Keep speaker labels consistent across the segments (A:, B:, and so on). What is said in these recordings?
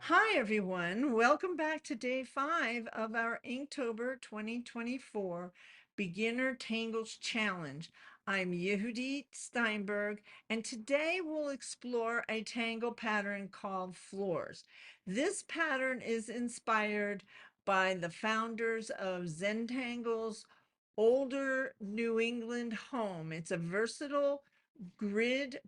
A: Hi, everyone. Welcome back to day 5 of our Inktober 2024 Beginner Tangles Challenge. I'm Yehudit Steinberg, and today we'll explore a tangle pattern called Florz. This pattern is inspired by the founders of Zentangle's older New England home. It's a versatile grid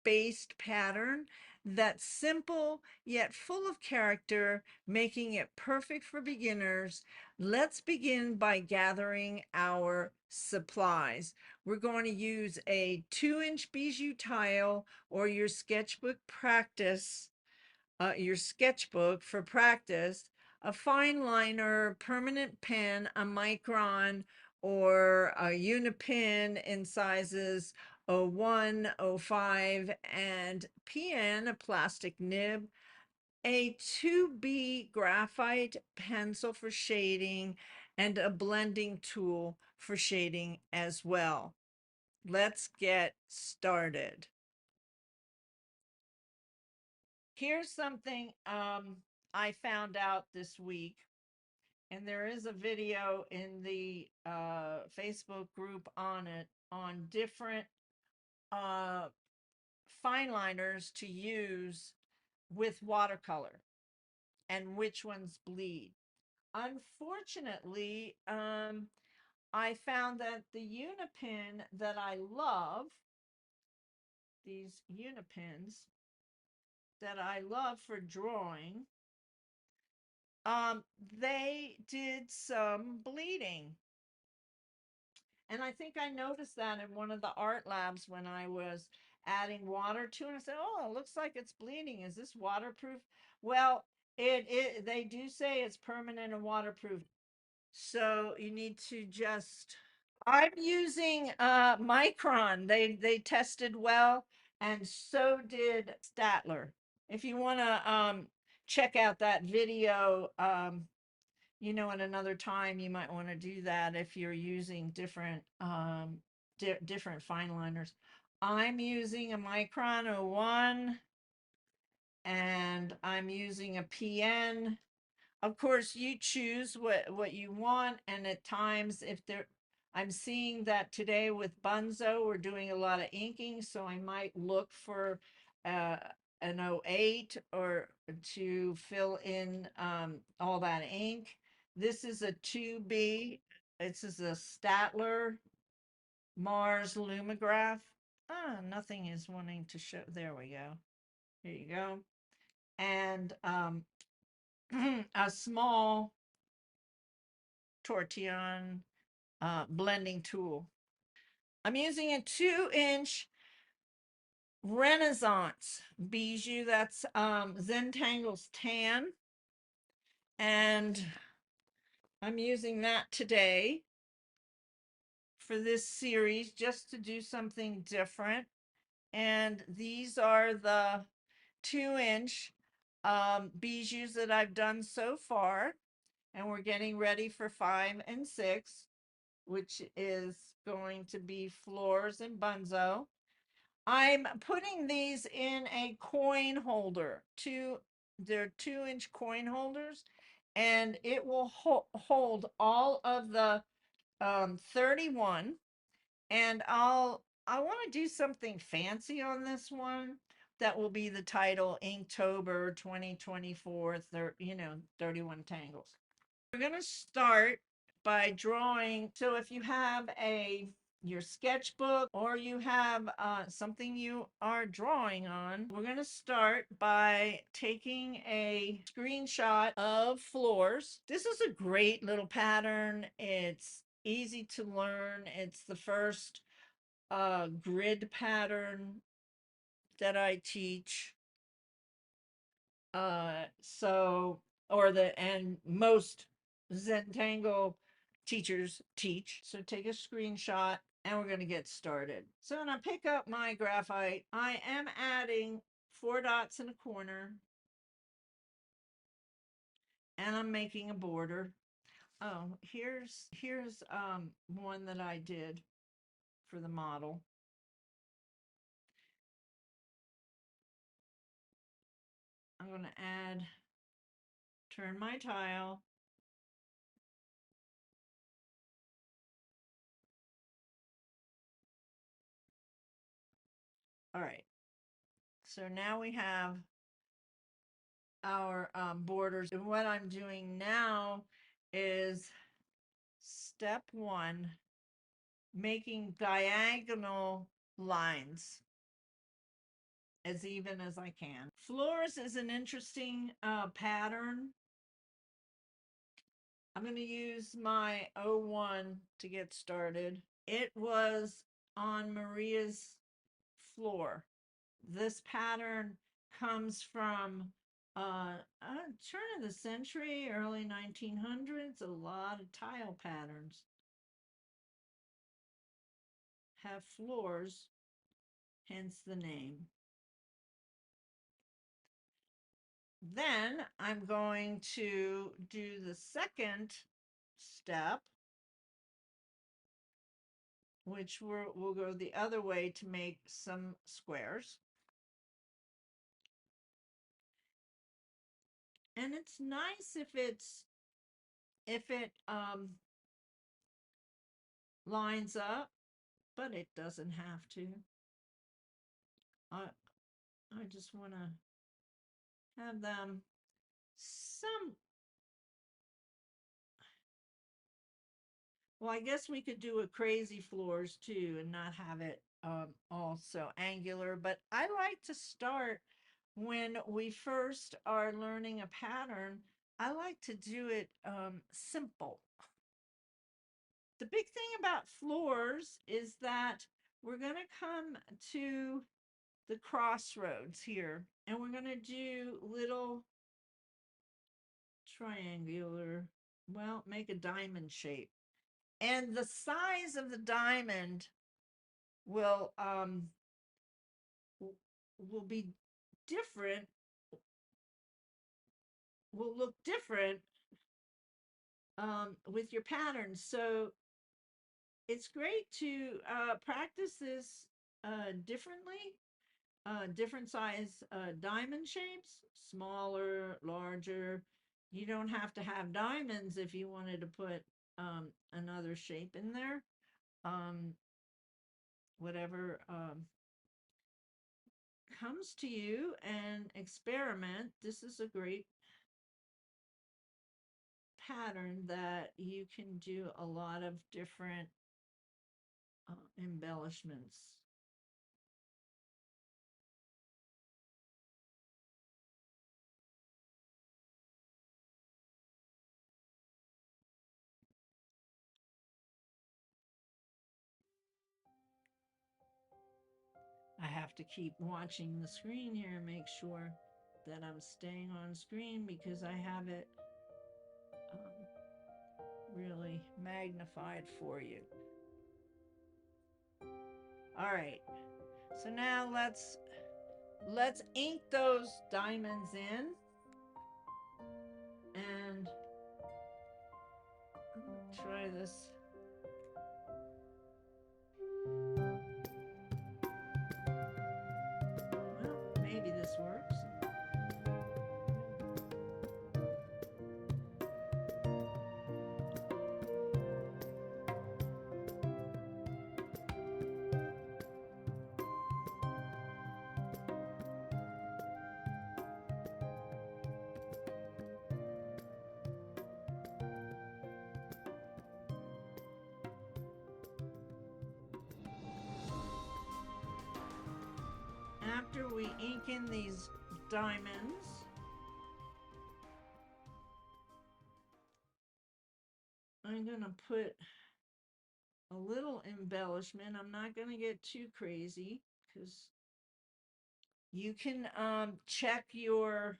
A: based pattern that's simple yet full of character, making it perfect for beginners. Let's begin by gathering our supplies. We're going to use a 2-inch bijou tile or your sketchbook for practice, a fine liner, permanent pen, a micron, or a unipin in sizes 01, 05, and PN, a plastic nib, a 2B graphite pencil for shading, and a blending tool for shading as well. Let's get started. Here's something I found out this week, and there is a video in the Facebook group on it, on different uh, fine liners to use with watercolor and which ones bleed. Unfortunately, I found that the unipin that I love, these unipins that I love for drawing, they did some bleeding. And I think I noticed that in one of the art labs when I was adding water to it. And I said, oh, it looks like it's bleeding. Is this waterproof? Well, they do say it's permanent and waterproof. So you need to just, I'm using Micron. They tested well, and so did Statler. If you want to check out that video, at another time you might want to do that if you're using different fine liners. I'm using a Micron 01 and I'm using a PN. Of course, you choose what you want, and at times if there I'm seeing that today with Bunzo we're doing a lot of inking, so I might look for uh, an 08 or to fill in all that ink. This is a 2B. This is a Statler Mars Lumograph. Nothing is wanting to show. There we go. Here you go. And a small tortillon blending tool. I'm using a 2-inch Renaissance bijou. That's Zentangle's tan. And I'm using that today for this series just to do something different. And these are the 2-inch bijous that I've done so far. And we're getting ready for 5 and 6, which is going to be Florz and Bunzo. I'm putting these in a coin holder. They're 2-inch coin holders, and it will hold all of the 31. And I want to do something fancy on this one. That will be the title, Inktober 2024, 31 Tangles. We're going to start by drawing. So if you have your sketchbook or you have something you are drawing on, we're going to start by taking a screenshot of Florz. This is a great little pattern. It's easy to learn. It's the first grid pattern that I teach. And most Zentangle teachers teach. So take a screenshot and we're going to get started. So when I pick up my graphite, I am adding 4 dots in a corner and I'm making a border. Oh, here's one that I did for the model. I'm going to add turn my tile. All right. So now we have our borders. And what I'm doing now is step 1, making diagonal lines as even as I can. Florz is an interesting pattern. I'm going to use my 01 to get started. It was on Maria's floor. This pattern comes from turn of the century, early 1900s. A lot of tile patterns have floors, hence the name. Then I'm going to do the second step, which we'll go the other way to make some squares. And it's nice if it lines up, but it doesn't have to. I just want to have them some. Well, I guess we could do a crazy floors too and not have it all so angular, but I like to start when we first are learning a pattern. I like to do it simple. The big thing about floors is that we're going to come to the crossroads here, and we're going to do little triangular, well, make a diamond shape. And the size of the diamond will be different, will look different with your patterns. So it's great to practice this differently. Different size diamond shapes, smaller, larger. You don't have to have diamonds if you wanted to put another shape in there. Whatever comes to you, and experiment. This is a great pattern that you can do a lot of different embellishments. I have to keep watching the screen here and make sure that I'm staying on screen because I have it really magnified for you. All right, so now let's ink those diamonds in, and try this. Well, maybe this works. After we ink in these diamonds, I'm going to put a little embellishment. I'm not going to get too crazy because you can check your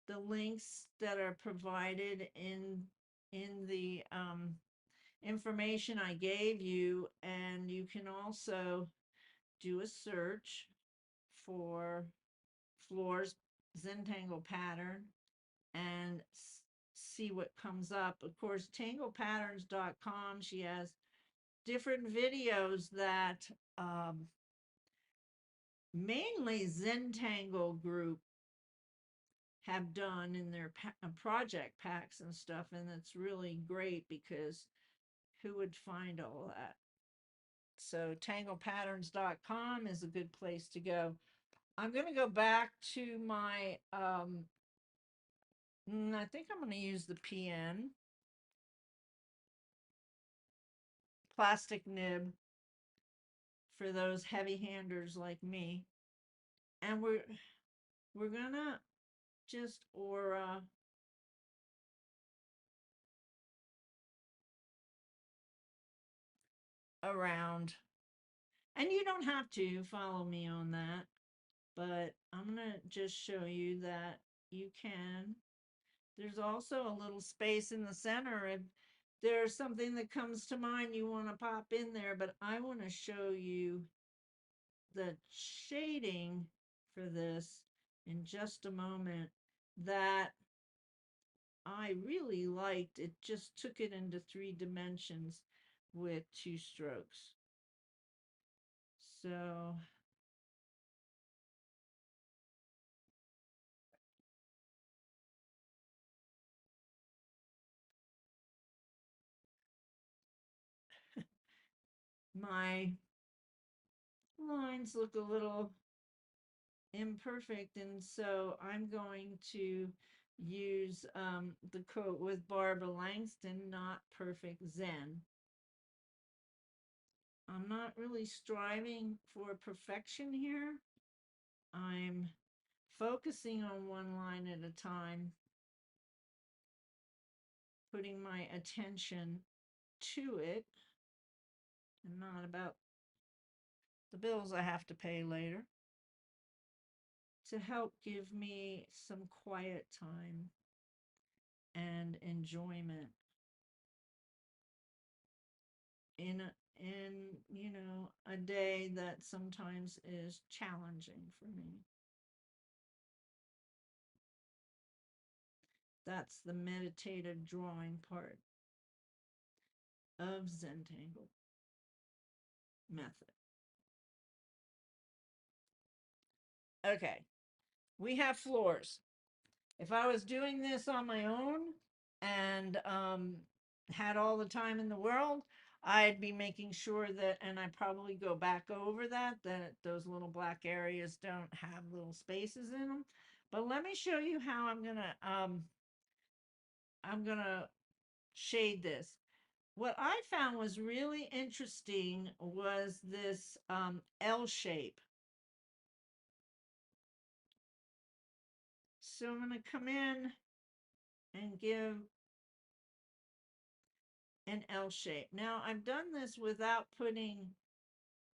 A: the links that are provided in the information I gave you, and you can also do a search for Florz Zentangle pattern and see what comes up. Of course, tanglepatterns.com, she has different videos that mainly Zentangle group have done in their project packs and stuff. And it's really great because who would find all that? So tanglepatterns.com is a good place to go. I'm going to go back to my, I think I'm going to use the PN plastic nib for those heavy handers like me. And we're going to just aura around. And you don't have to follow me on that, but I'm going to just show you that you can. There's also a little space in the center if there's something that comes to mind you want to pop in there, but I want to show you the shading for this in just a moment that I really liked. It just took it into 3 dimensions with 2 strokes. So my lines look a little imperfect, and so I'm going to use the coat with Barbara Langston, Not Perfect Zen. I'm not really striving for perfection here. I'm focusing on one line at a time, putting my attention to it, and not about the bills I have to pay later, to help give me some quiet time and enjoyment in a day that sometimes is challenging for me. That's the meditative drawing part of Zentangle method. Okay, we have floors. If I was doing this on my own and had all the time in the world, I'd be making sure that, and I probably go back over that those little black areas don't have little spaces in them. But let me show you how I'm gonna shade this. What I found was really interesting was this L shape. So I'm going to come in and give an L shape. Now I've done this without putting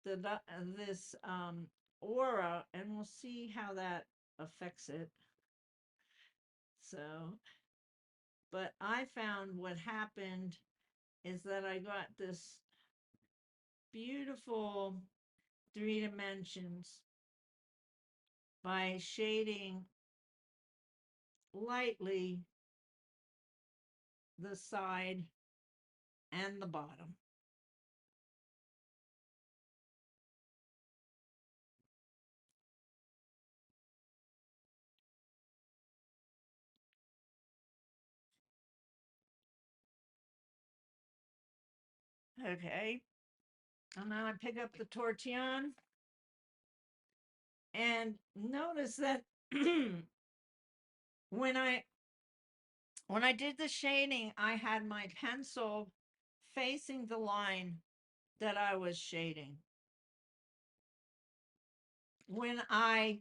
A: this aura, and we'll see how that affects it. So, but I found what happened is that I got this beautiful 3 dimensions by shading lightly the side and the bottom. Okay, and then I pick up the tortillon and notice that when I did the shading, I had my pencil facing the line that I was shading. When I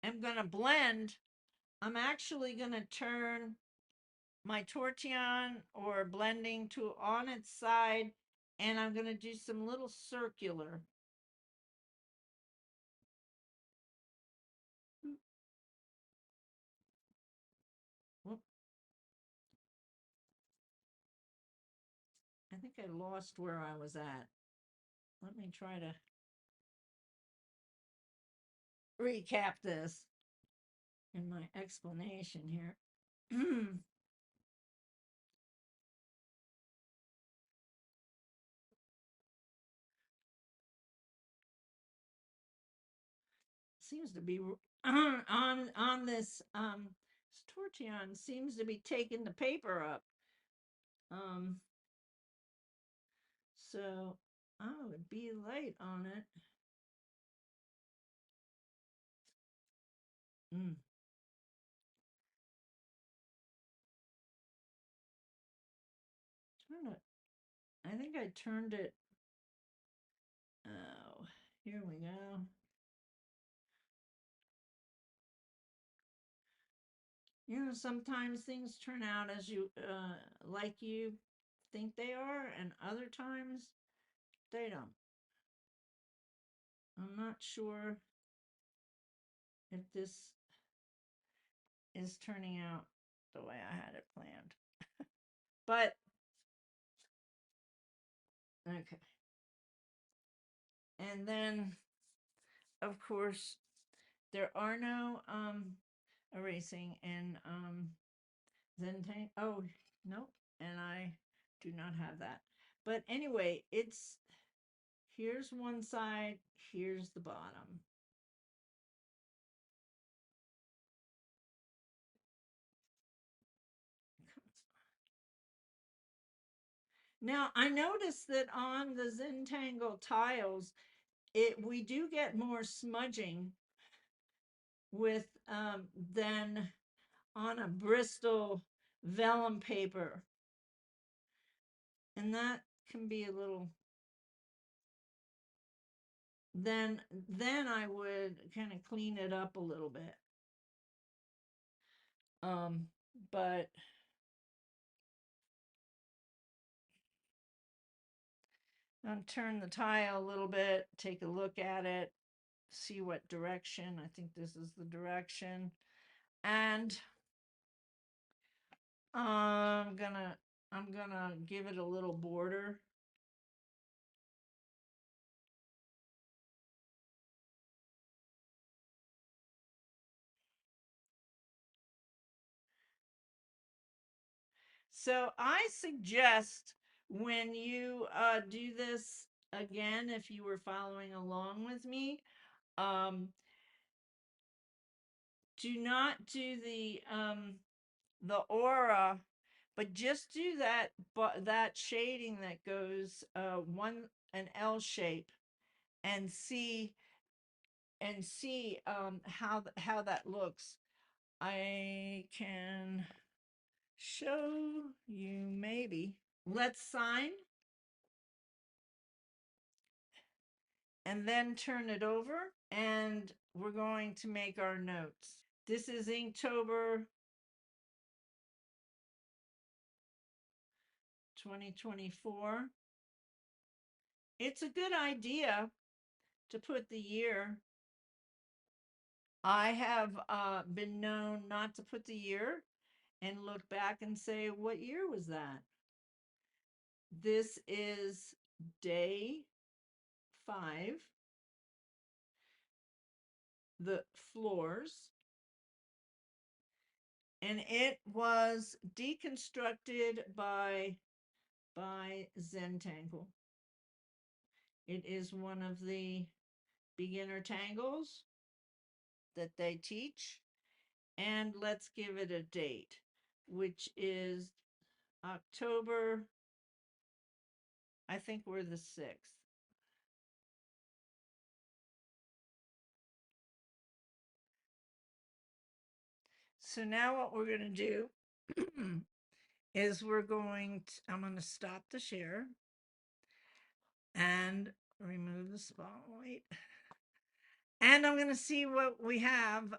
A: am going to blend, I'm actually going to turn my tortillon or blending tool on its side, and I'm going to do some little circular. Whoop. I think I lost where I was at. Let me try to recap this in my explanation here. Seems to be on this tortillon seems to be taking the paper up. So I would be light on it. Turn it. I think I turned it. Oh, here we go. You know, sometimes things turn out as you like you think they are, and other times they don't. I'm not sure if this is turning out the way I had it planned. But okay. And then of course there are no erasing in Zentangle. Oh, nope. And I do not have that. But anyway, it's here's one side, here's the bottom. Now I noticed that on the Zentangle tiles, we do get more smudging with than on a Bristol vellum paper, and that can be a little. Then I would kind of clean it up a little bit. But I'll turn the tile a little bit, take a look at it, see what direction. I think this is the direction. And I'm gonna give it a little border. So I suggest when you do this again, if you were following along with me, do not do the aura, but just do that shading that goes an L shape, and see how that looks. I can show you maybe. Let's sign and then turn it over, and we're going to make our notes. This is Inktober 2024. It's a good idea to put the year. I have been known not to put the year and look back and say, what year was that? This is day 5, the Florz, and it was deconstructed by Zentangle. It is one of the beginner tangles that they teach. And let's give it a date, which is October, I think we're the 6th. So now what we're going to do is I'm going to stop the share and remove the spotlight. And I'm going to see what we have.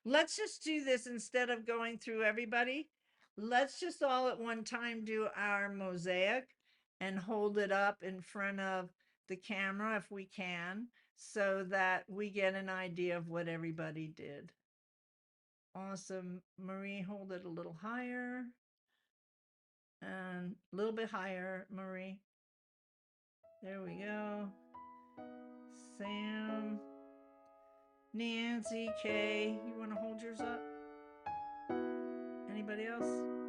A: Let's just do this instead of going through everybody. Let's just all at one time do our mosaic and hold it up in front of the camera if we can, so that we get an idea of what everybody did. Awesome. Marie, hold it a little higher. And a little bit higher, Marie. There we go. Sam. Nancy, Kay. You want to hold yours up? Anybody else?